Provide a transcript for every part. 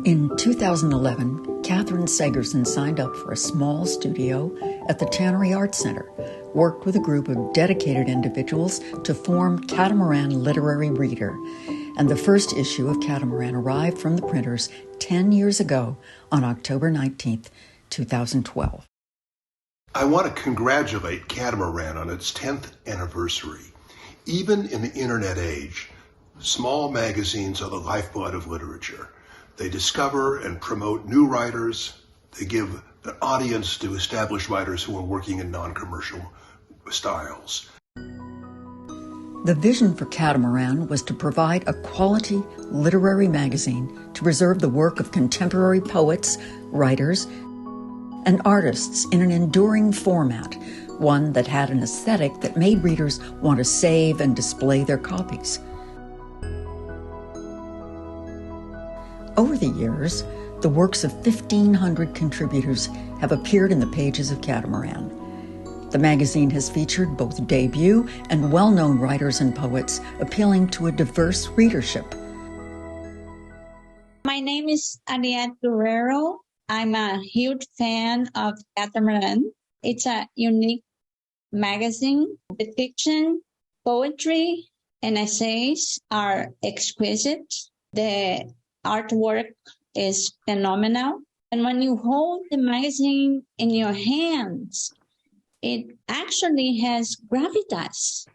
In 2011, Catherine Segerson signed up for a small studio at the Tannery Arts Center, worked with a group of dedicated individuals to form Catamaran Literary Reader, and the first issue of Catamaran arrived from the printers 10 years ago on October 19th, 2012. I want to congratulate Catamaran on its 10th anniversary. Even in the internet age, small magazines are the lifeblood of literature. They discover and promote new writers. They give an audience to established writers who are working in non-commercial styles. The vision for Catamaran was to provide a quality literary magazine to preserve the work of contemporary poets, writers, and artists in an enduring format, one that had an aesthetic that made readers want to save and display their copies. Over the years, the works of 1,500 contributors have appeared in the pages of Catamaran. The magazine has featured both debut and well-known writers and poets, appealing to a diverse readership. My name is Ariette Guerrero. I'm a huge fan of Catamaran. It's a unique magazine. The fiction, poetry, and essays are exquisite. The artwork is phenomenal. And when you hold the magazine in your hands, it actually has gravitas.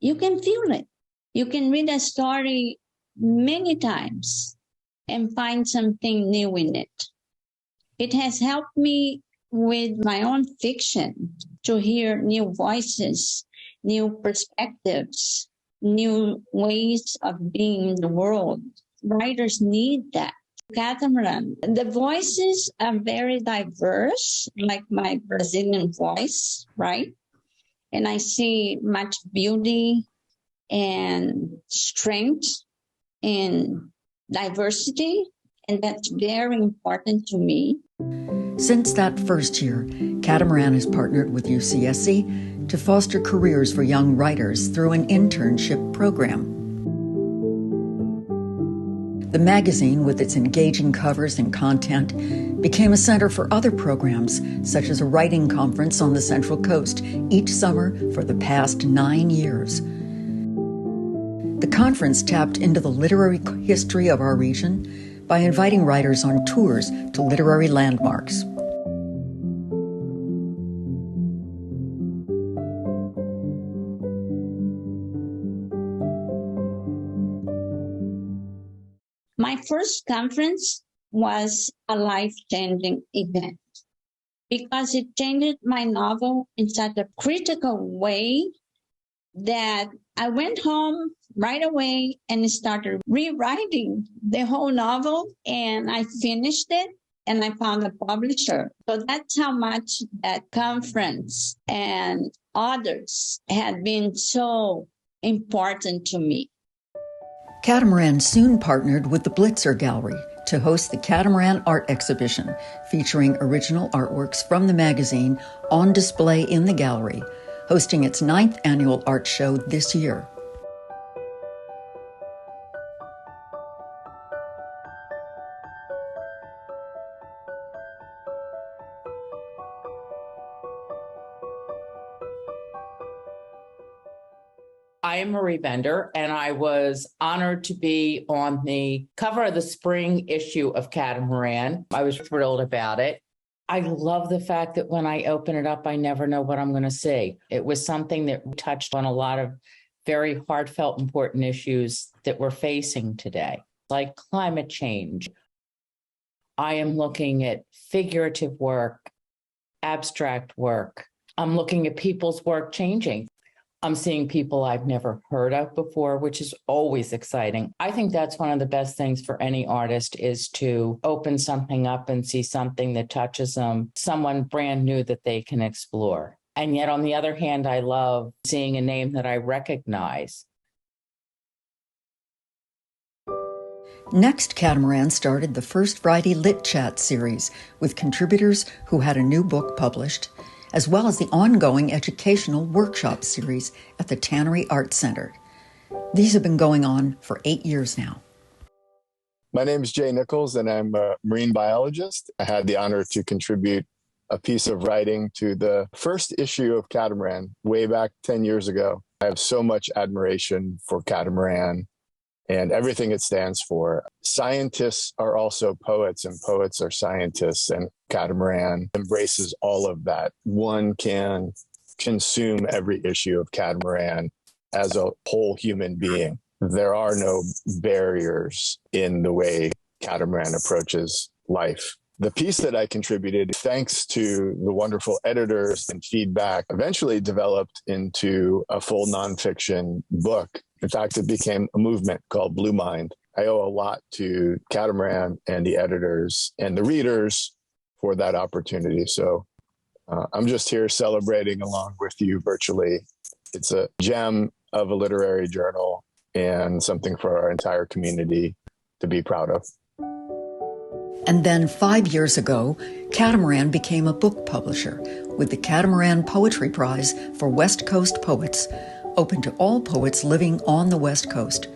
You can feel it. You can read a story many times and find something new in it. It has helped me with my own fiction to hear new voices, new perspectives, new ways of being in the world. Writers need that. Catamaran, the voices are very diverse, like my Brazilian voice, right? And I see much beauty and strength and diversity, and that's very important to me. Since that first year, Catamaran has partnered with UCSC to foster careers for young writers through an internship program. The magazine, with its engaging covers and content, became a center for other programs, such as a writing conference on the Central Coast each summer for the past 9 years. The conference tapped into the literary history of our region by inviting writers on tours to literary landmarks. My first conference was a life-changing event because it changed my novel in such a critical way that I went home right away and started rewriting the whole novel, and I finished it and I found a publisher. So that's how much that conference and others had been so important to me. Catamaran soon partnered with the Blitzer Gallery to host the Catamaran Art Exhibition, featuring original artworks from the magazine on display in the gallery, hosting its 9th annual art show this year. I am Marie Bender, and I was honored to be on the cover of the spring issue of Catamaran. I was thrilled about it. I love the fact that when I open it up, I never know what I'm going to see. It was something that touched on a lot of very heartfelt, important issues that we're facing today, like climate change. I am looking at figurative work, abstract work. I'm looking at people's work changing. I'm seeing people I've never heard of before, which is always exciting. I think that's one of the best things for any artist, is to open something up and see something that touches them, someone brand new that they can explore. And yet, on the other hand, I love seeing a name that I recognize. Next, Catamaran started the First Friday Lit Chat series with contributors who had a new book published, as well as the ongoing educational workshop series at the Tannery Arts Center. These have been going on for 8 years now. My name is Jay Nichols, and I'm a marine biologist. I had the honor to contribute a piece of writing to the first issue of Catamaran way back 10 years ago. I have so much admiration for Catamaran and everything it stands for. Scientists are also poets, and poets are scientists, and Catamaran embraces all of that. One can consume every issue of Catamaran as a whole human being. There are no barriers in the way Catamaran approaches life. The piece that I contributed, thanks to the wonderful editors and feedback, eventually developed into a full nonfiction book. In fact, it became a movement called Blue Mind. I owe a lot to Catamaran and the editors and the readers for that opportunity. So I'm just here celebrating along with you virtually. It's a gem of a literary journal and something for our entire community to be proud of. And then 5 years ago, Catamaran became a book publisher with the Catamaran Poetry Prize for West Coast poets, open to all poets living on the West Coast,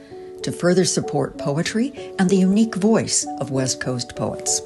to further support poetry and the unique voice of West Coast poets.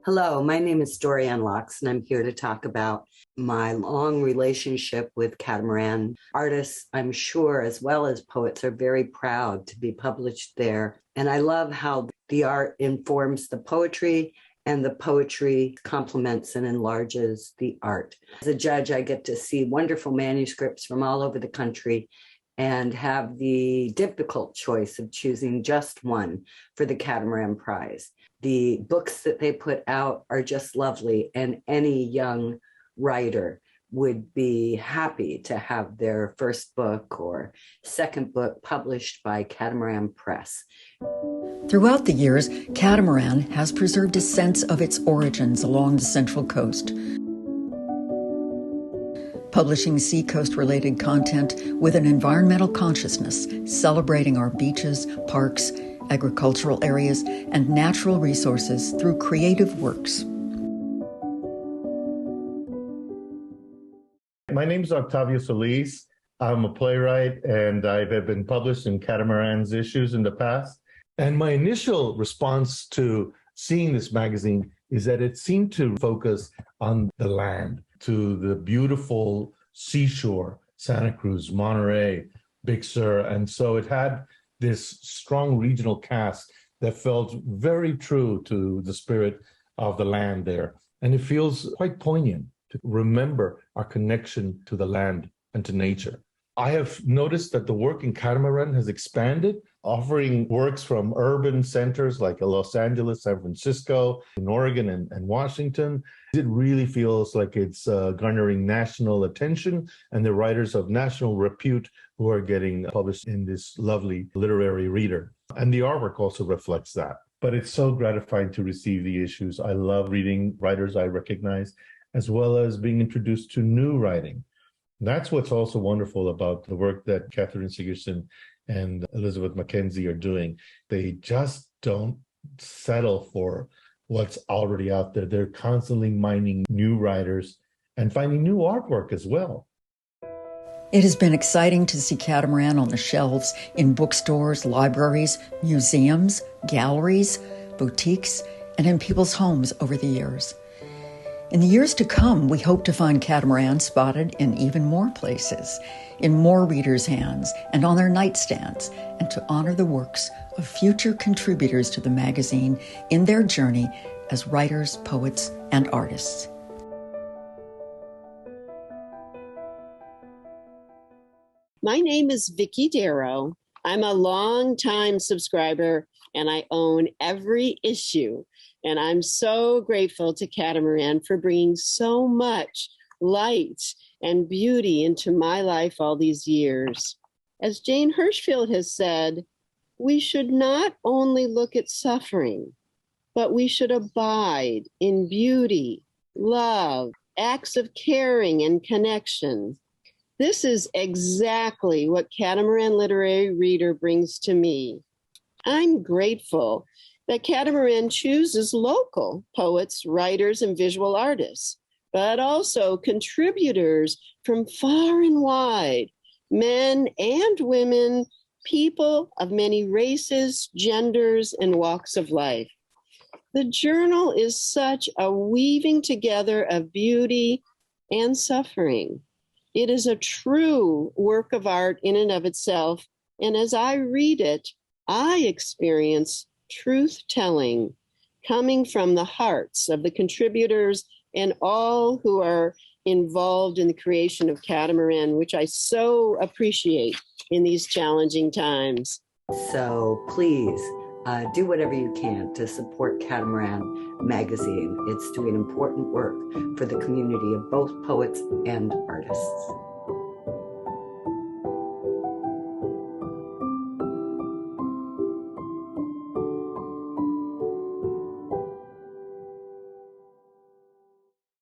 Hello, my name is Dorianne Locks, and I'm here to talk about my long relationship with Catamaran. Artists, I'm sure, as well as poets, are very proud to be published there. And I love how the art informs the poetry and the poetry complements and enlarges the art. As a judge, I get to see wonderful manuscripts from all over the country and have the difficult choice of choosing just one for the Catamaran Prize. The books that they put out are just lovely, and any young writer would be happy to have their first book or second book published by Catamaran Press. Throughout the years, Catamaran has preserved a sense of its origins along the Central Coast, publishing seacoast-related content with an environmental consciousness, celebrating our beaches, parks, agricultural areas, and natural resources through creative works. My name is Octavio Solis. I'm a playwright, and I have been published in Catamaran's issues in the past. And my initial response to seeing this magazine is that it seemed to focus on the land, to the beautiful seashore, Santa Cruz, Monterey, Big Sur. And so it had this strong regional cast that felt very true to the spirit of the land there. And it feels quite poignant to remember our connection to the land and to nature. I have noticed that the work in Catamaran has expanded, offering works from urban centers like Los Angeles, San Francisco, in Oregon and Washington. It really feels like it's garnering national attention, and the writers of national repute who are getting published in this lovely literary reader. And the artwork also reflects that. But it's so gratifying to receive the issues. I love reading writers I recognize, as well as being introduced to new writing. That's what's also wonderful about the work that Catherine Sigerson and Elizabeth Mackenzie are doing. They just don't settle for what's already out there. They're constantly mining new writers and finding new artwork as well. It has been exciting to see Catamaran on the shelves in bookstores, libraries, museums, galleries, boutiques, and in people's homes over the years. In the years to come, we hope to find Catamaran spotted in even more places, in more readers' hands and on their nightstands, and to honor the works of future contributors to the magazine in their journey as writers, poets, and artists. My name is Vicki Darrow. I'm a longtime subscriber, and I own every issue. And I'm so grateful to Catamaran for bringing so much light and beauty into my life all these years. As Jane Hirschfield has said, we should not only look at suffering, but we should abide in beauty, love, acts of caring and connection. This is exactly what Catamaran Literary Reader brings to me. I'm grateful that Catamaran chooses local poets, writers, and visual artists, but also contributors from far and wide, men and women people of many races, genders, and walks of life. The journal is such a weaving together of beauty and suffering. It is a true work of art in and of itself, and as I read it, I experience truth-telling coming from the hearts of the contributors and all who are involved in the creation of Catamaran, which I so appreciate in these challenging times. So please do whatever you can to support Catamaran magazine. It's doing important work for the community of both poets and artists.